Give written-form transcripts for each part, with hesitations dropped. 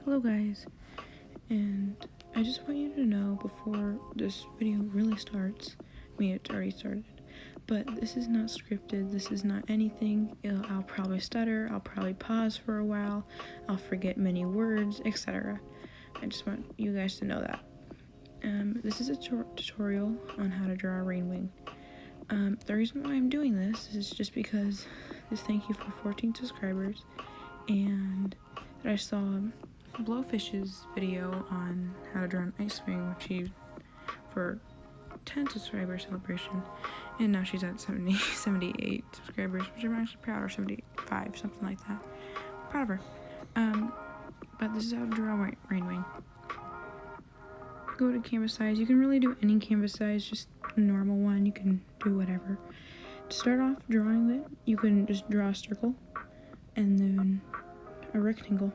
Hello guys, and I just want you to know before this video really starts, it's already started, but this is not scripted, this is not anything. I'll probably stutter, I'll probably pause for a while, I'll forget many words, etc. I just want you guys to know that. This is a tutorial on how to draw a RainWing. The reason why I'm doing this is just because thank you for 14 subscribers, and I saw Blowfish's video on how to draw an ice wing, which he for 10 subscriber celebration, and now she's at 78 subscribers, which I'm actually proud of, 75, something like that. I'm proud of her. But this is how to draw a RainWing. Go to canvas size. You can really do any canvas size, just a normal one. You can do whatever. To start off drawing it, you can just draw a circle and then a rectangle.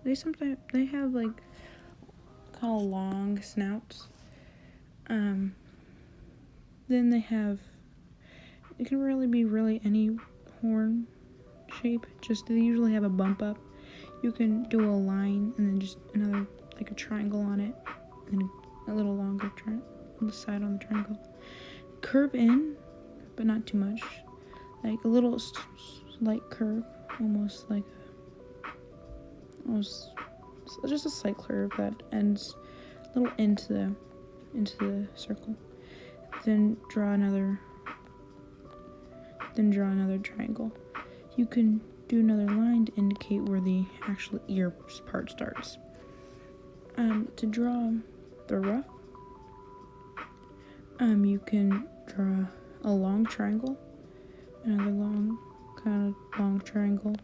They have like kind of long snouts. Then it can really be any horn shape, just they usually have a bump up. You can do a line and then just another, like a triangle on it, and a little longer on the side on the triangle. Curve in, but not too much, like a little slight curve, almost just a slight curve that ends a little into the circle. Then draw another triangle. You can do another line to indicate where the actual ear part starts. To draw the ruff, you can draw a long triangle, another long triangle,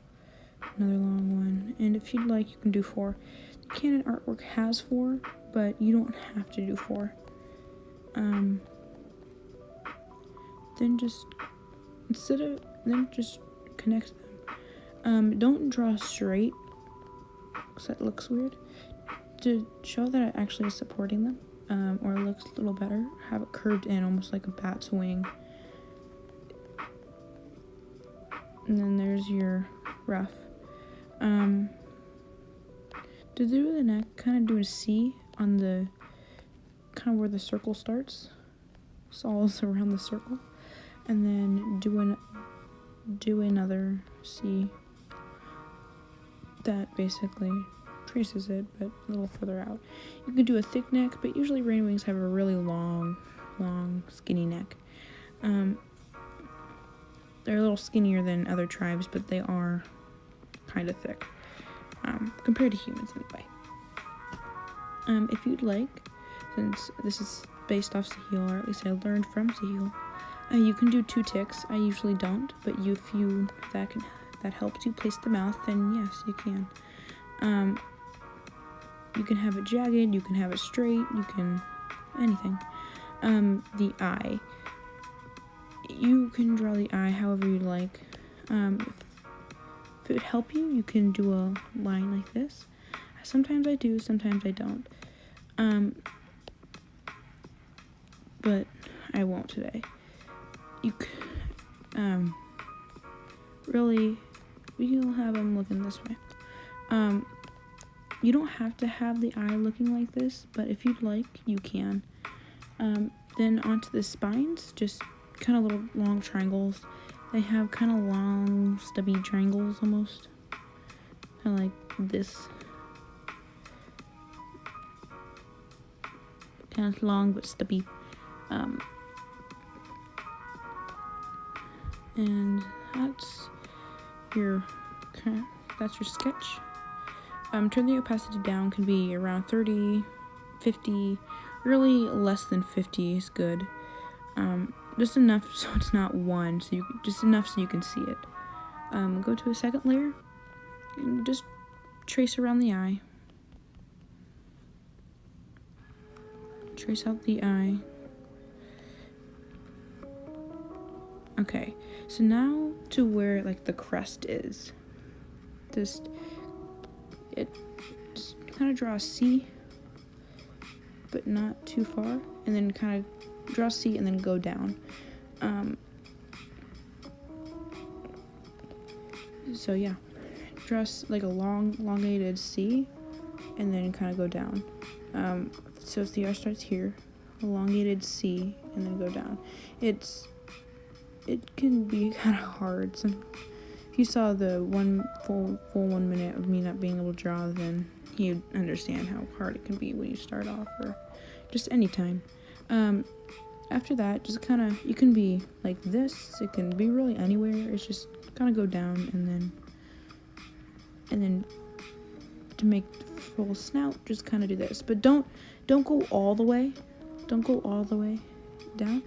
another long one, and if you'd like, you can do 4. The Canon artwork has 4, but you don't have to do 4. Then just connect them. Don't draw straight, because that looks weird. To show that it actually is supporting them, or it looks a little better, have it curved in, almost like a bat's wing. And then there's your ruff. To do the neck, kind of do a C on the, kind of where the circle starts. So all around the circle. And then do another C that basically traces it, but a little further out. You can do a thick neck, but usually RainWings have a really long, skinny neck. They're a little skinnier than other tribes, but they are kind of thick, compared to humans anyway. If you'd like, since this is based off Sahil, or at least I learned from Sahil, you can do 2 ticks. I usually don't, but if that helps you place the mouth, then yes, you can. You can have it jagged, you can have it straight, you can anything. The eye, you can draw the eye however you like. If it would help you, you can do a line like this. Sometimes I do, sometimes I don't. But I won't today. You really, we'll have them looking this way. You don't have to have the eye looking like this, but if you'd like, you can. Then onto the spines, just kind of little long triangles. They have kind of long, stubby triangles almost. Kind of like this. Kind of long but stubby. And that's your sketch. Turn the opacity down, can be around 30, 50, really less than 50 is good. Just enough so it's not 1, just enough so you can see it. Go to a second layer and just trace around the eye. Trace out the eye. Okay, so now to where like the crest is. Just kind of draw a C, but not too far, and then kind of draw a C and then go down. So yeah, draw like a elongated C, and then kind of go down. So if the R starts here, elongated C, and then go down. It can be kind of hard. If you saw the full 1 minute of me not being able to draw, then you'd understand how hard it can be when you start off, or just any time. After that, just kind of, you can be like this. It can be really anywhere. It's just kind of go down, and then to make the full snout, just kind of do this. But don't go all the way. Don't go all the way down,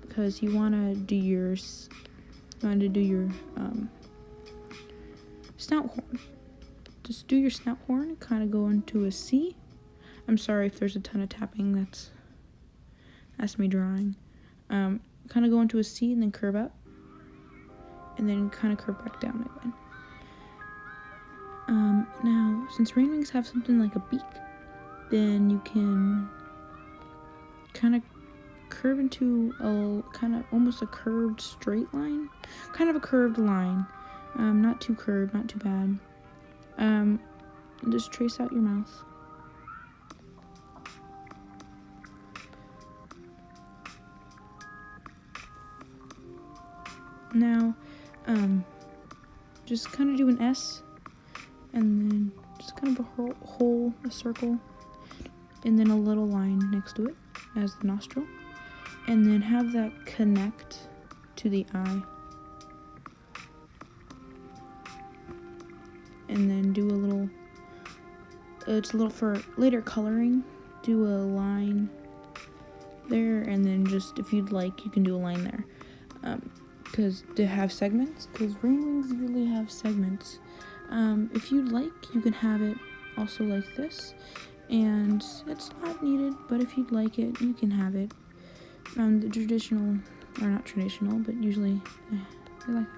because you want to do your snout horn. Just do your snout horn, kind of go into a C. I'm sorry if there's a ton of tapping. That's me drawing. Kind of go into a C and then curve up, and then kind of curve back down again. Now, since RainWings have something like a beak, then you can kind of curve into a kind of almost a curved straight line, kind of a curved line. Not too curved, not too bad. And just trace out your mouth. Now, just kind of do an S, and then just kind of a circle, and then a little line next to it as the nostril, and then have that connect to the eye, and then do a little, it's a little for later coloring, do a line there, and then just, if you'd like, you can do a line there, because they have segments, because RainWings usually have segments. If you'd like, you can have it also like this, and it's not needed, but if you'd like it, you can have it. The traditional, or not traditional, but usually I like it.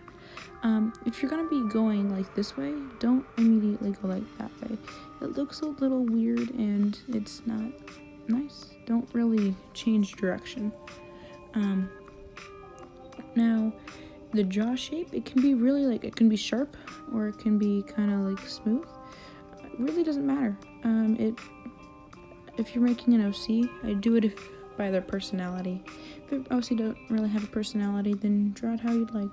If you're gonna be going like this way, don't immediately go like that way. It looks a little weird and it's not nice. Don't really change direction. Now, the jaw shape, it can be really like, it can be sharp or it can be kind of like smooth. It really doesn't matter. If you're making an OC, I do it by their personality. If OC don't really have a personality, then draw it how you'd like.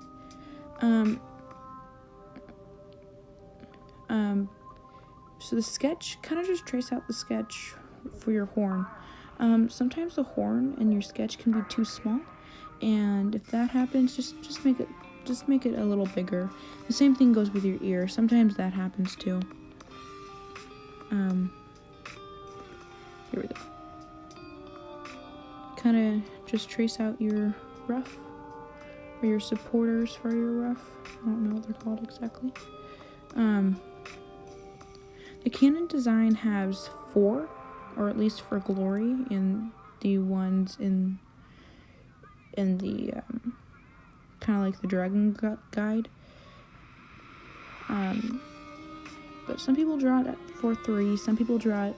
So the sketch, kind of just trace out the sketch for your horn. Sometimes the horn in your sketch can be too small, and if that happens, just make it a little bigger. The same thing goes with your ear. Sometimes that happens too. Here we go. Kind of just trace out your ruff, or your supporters for your ruff. I don't know what they're called exactly. The Canon design has 4, or at least for Glory, in the ones in the kind of like the Dragon Guide. But some people draw it for 3. Some people draw it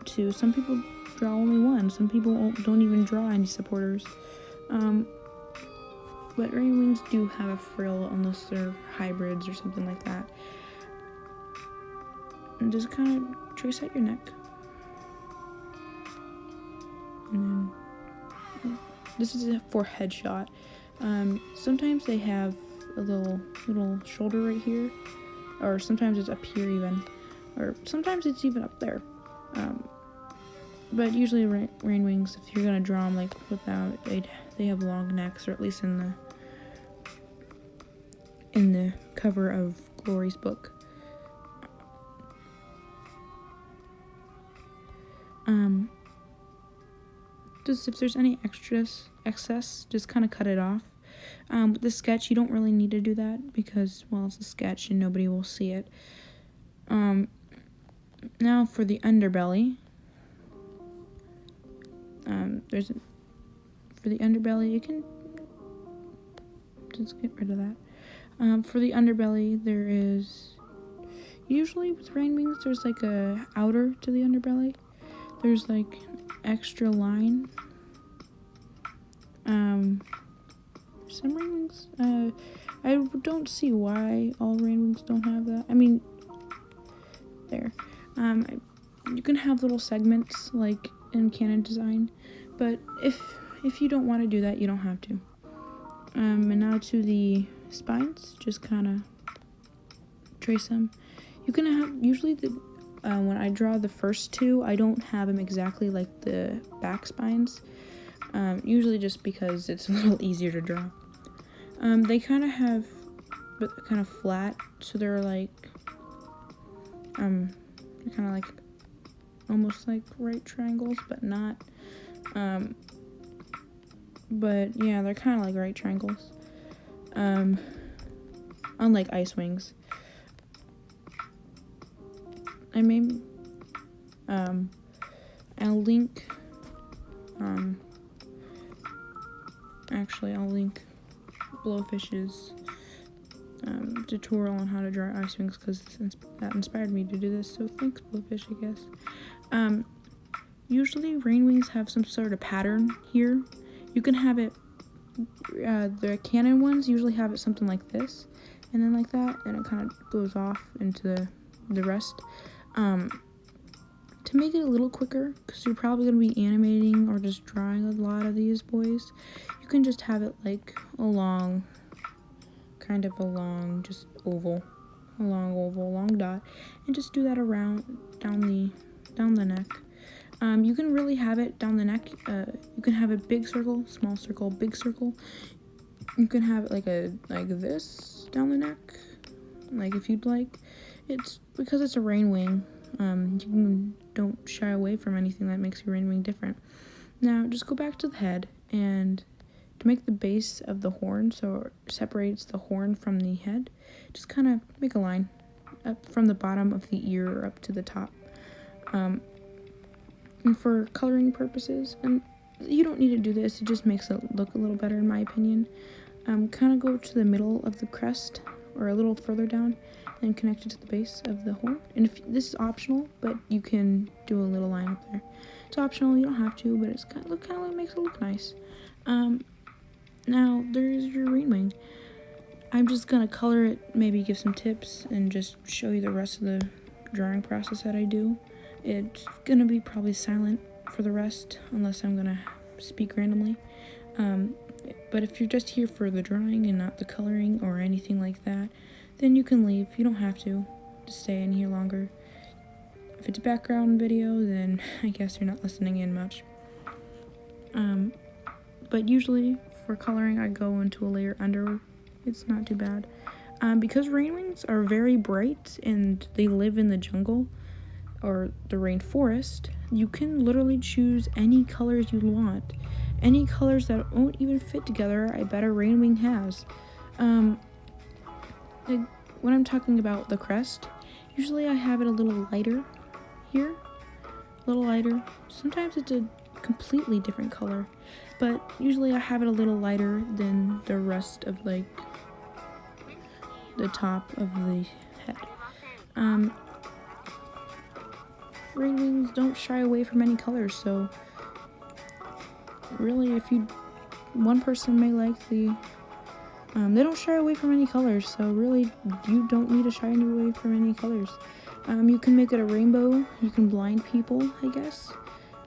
2. Some people draw only 1. Some people don't even draw any supporters. But RainWings do have a frill unless they're hybrids or something like that. And just kind of trace out your neck. And then this is a for headshot. Sometimes they have a little shoulder right here, or sometimes it's up here even, or sometimes it's even up there. But usually RainWings, if you're gonna draw them like without, they have long necks, or at least in the cover of Glory's book. Just if there's any excess, just kind of cut it off. With the sketch, you don't really need to do that because, well, it's a sketch and nobody will see it. Now for the underbelly. For the underbelly, you can just get rid of that. For the underbelly, there is, usually with RainWings, there's like a outer to the underbelly. There's like an extra line. some RainWings, I don't see why all RainWings don't have that. I mean, there. You can have little segments like in Canon design, but if you don't want to do that, you don't have to. And now to the spines, just kind of trace them. You can have, usually when I draw the first two, I don't have them exactly like the back spines, usually just because it's a little easier to draw. They kind of have, but kind of flat, so they're like, they're kind of like, almost like right triangles, but not, but yeah, they're kind of like right triangles, unlike ice wings. I made, I'll link, actually I'll link Blowfish's tutorial on how to draw ice wings, because that inspired me to do this, so thanks Blowfish, I guess. Usually RainWings have some sort of pattern here. You can have it, the Canon ones usually have it something like this, and then like that, and it kind of goes off into the rest. To make it a little quicker, because you're probably going to be animating or just drawing a lot of these boys, you can just have it like a long, kind of a long, just oval, a long oval, long dot, and just do that around, down the neck. You can really have it down the neck, you can have a big circle, small circle, big circle. You can have it like this down the neck, like if you'd like. It's because it's a RainWing. Don't shy away from anything that makes your RainWing different. Now, just go back to the head, and to make the base of the horn, so it separates the horn from the head, just kind of make a line up from the bottom of the ear up to the top. And for coloring purposes, and you don't need to do this, it just makes it look a little better in my opinion. Kind of go to the middle of the crest, or a little further down, and connect it to the base of the horn. And if this is optional, but you can do a little line up there. It's optional, you don't have to, but it's kind of makes it look nice. Now there's your RainWing. I'm just gonna color it, maybe give some tips, and just show you the rest of the drawing process that I do. It's gonna be probably silent for the rest, unless I'm gonna speak randomly. But if you're just here for the drawing and not the coloring or anything like that, then you can leave. You don't have to stay in here longer. If it's background video, then I guess you're not listening in much. But usually for coloring, I go into a layer under. It's not too bad. Because RainWings are very bright and they live in the jungle or the rainforest, you can literally choose any colors you want. Any colors that won't even fit together, I bet a RainWing has. Like when I'm talking about the crest, usually I have it a little lighter here, a little lighter. Sometimes it's a completely different color, but usually I have it a little lighter than the rest of like the top of the head. RainWings don't shy away from any colors, so really if one person may like the they don't shy away from any colors, so really you don't need to shy away from any colors. You can make it a rainbow, you can blind people, I guess.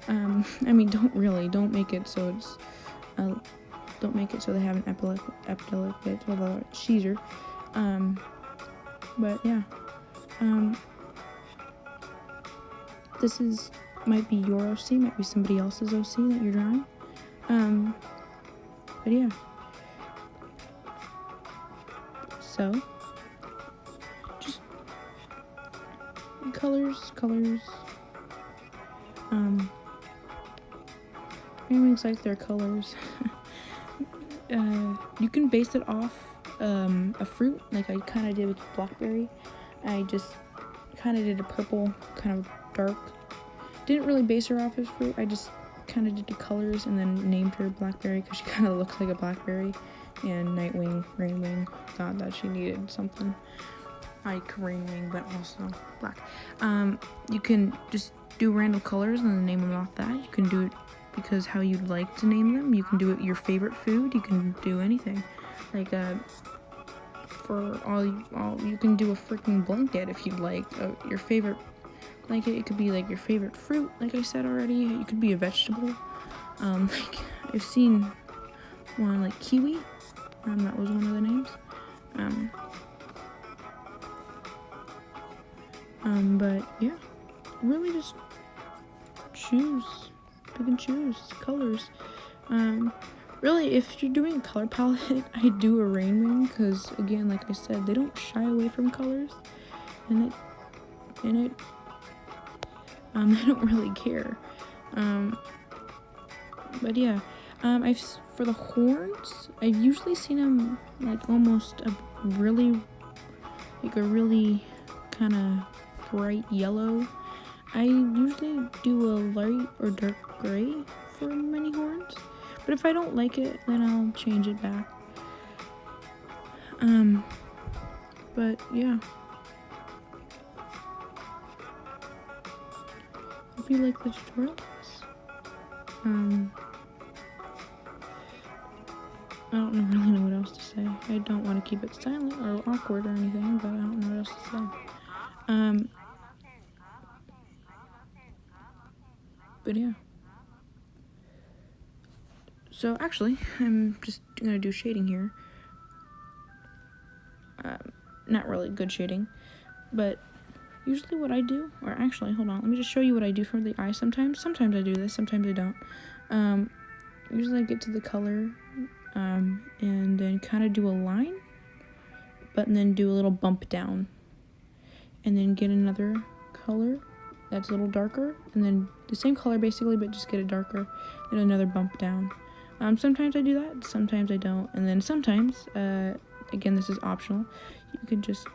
I mean, don't make it so it's don't make it so they have an epileptic seizure. But yeah, this might be your OC, might be somebody else's OC that you're drawing. But yeah. So, just colors. RainWings like their colors. You can base it off a fruit, like I kind of did with blackberry. I just kind of did a purple, kind of dark. Didn't really base her off as fruit. I just kind of did the colors and then named her Blackberry because she kind of looks like a blackberry. And RainWing thought that she needed something like RainWing, but also black. You can just do random colors and then name them off that. You can do it because how you'd like to name them. You can do it your favorite food. You can do anything. Like for all you can do a freaking blanket if you'd like. Your favorite, like it could be like your favorite fruit. Like I said already, it could be a vegetable. Like I've seen one like kiwi. That was one of the names. But yeah, really just pick and choose colors. Really, if you're doing a color palette, I do a RainWing because, again, like I said, they don't shy away from colors, and they don't really care. But yeah, for the horns, I've usually seen them like almost a really kind of bright yellow. I usually do a light or dark gray for many horns, but if I don't like it, then I'll change it back. But yeah. Hope you like the tutorial. I don't really know what else to say. I don't want to keep it silent or awkward or anything, but I don't know what else to say. But yeah. So actually, I'm just gonna do shading here. Not really good shading, but usually what I do, or actually, hold on, let me just show you what I do for the eye sometimes. Sometimes I do this, sometimes I don't. Usually I get to the color, and then kind of do a line, but then do a little bump down, and then get another color that's a little darker, and then the same color basically, but just get it darker, and another bump down. Sometimes I do that, sometimes I don't, and then sometimes, again, this is optional, you can just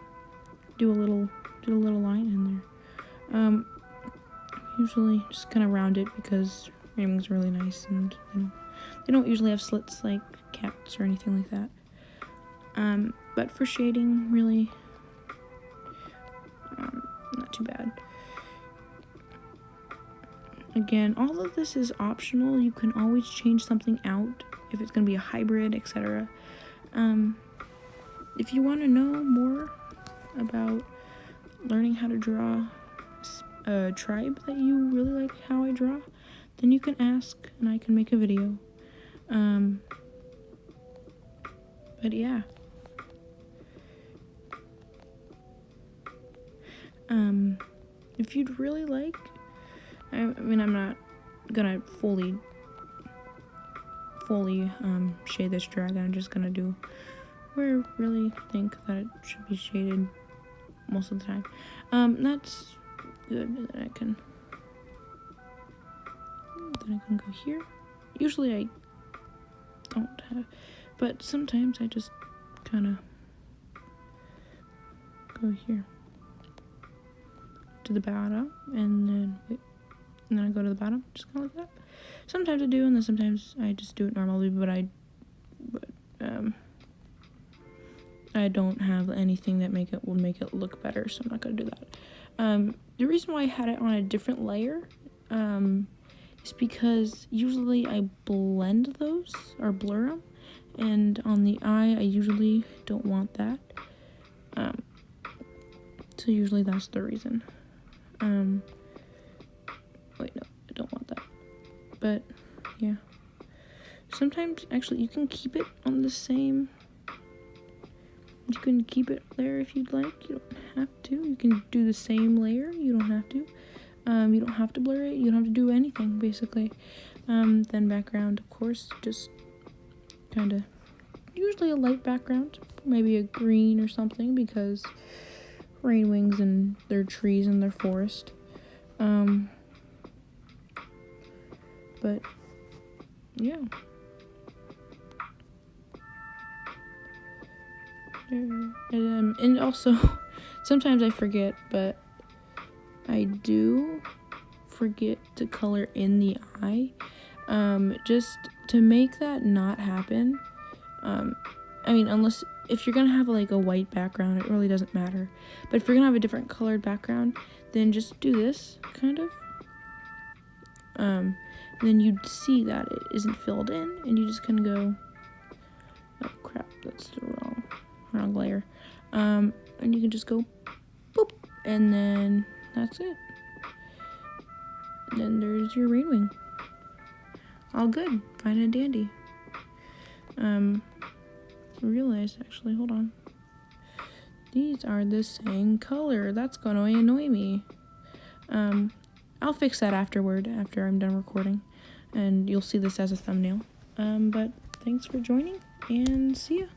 do a little line in there. Usually just kind of round it because RainWings are really nice, and they don't usually have slits like cats or anything like that. But for shading, really, not too bad. Again, all of this is optional. You can always change something out if it's going to be a hybrid, etc. If you want to know more about learning how to draw a tribe that you really like how I draw, then you can ask and I can make a video. But yeah. If you'd really like, I mean, I'm not gonna fully shade this dragon. I'm just gonna do where I really think that it should be shaded most of the time. That's good. Then I can go here. Usually I don't have, but sometimes I just kind of go here to the bottom, and then I go to the bottom, just kind of like that. Sometimes I do, and then sometimes I just do it normally, but I don't have anything that will make it look better, so I'm not gonna do that. The reason why I had it on a different layer is because usually I blend those or blur them, and on the eye I usually don't want that. So usually that's the reason. Wait, no, I don't want that. But yeah, sometimes actually you can keep it on the same. You can keep it there if you'd like. You don't have to. You can do the same layer. You don't have to. You don't have to blur it. You don't have to do anything, basically. Then background, of course, just kind of, usually a light background. Maybe a green or something, because RainWings and their trees and their forest. But, yeah. And also, sometimes I forget, but I do forget to color in the eye. Just to make that not happen. I mean, if you're gonna have like a white background, it really doesn't matter. But if you're gonna have a different colored background, then just do this, kind of. And then you'd see that it isn't filled in, and you just kind of go, oh crap, that's the wrong layer. And you can just go boop, and then that's it. And then there's your RainWing. All good, fine and dandy. I realized, actually, hold on. These are the same color. That's gonna annoy me. I'll fix that afterward, after I'm done recording. And you'll see this as a thumbnail. But thanks for joining, and see ya.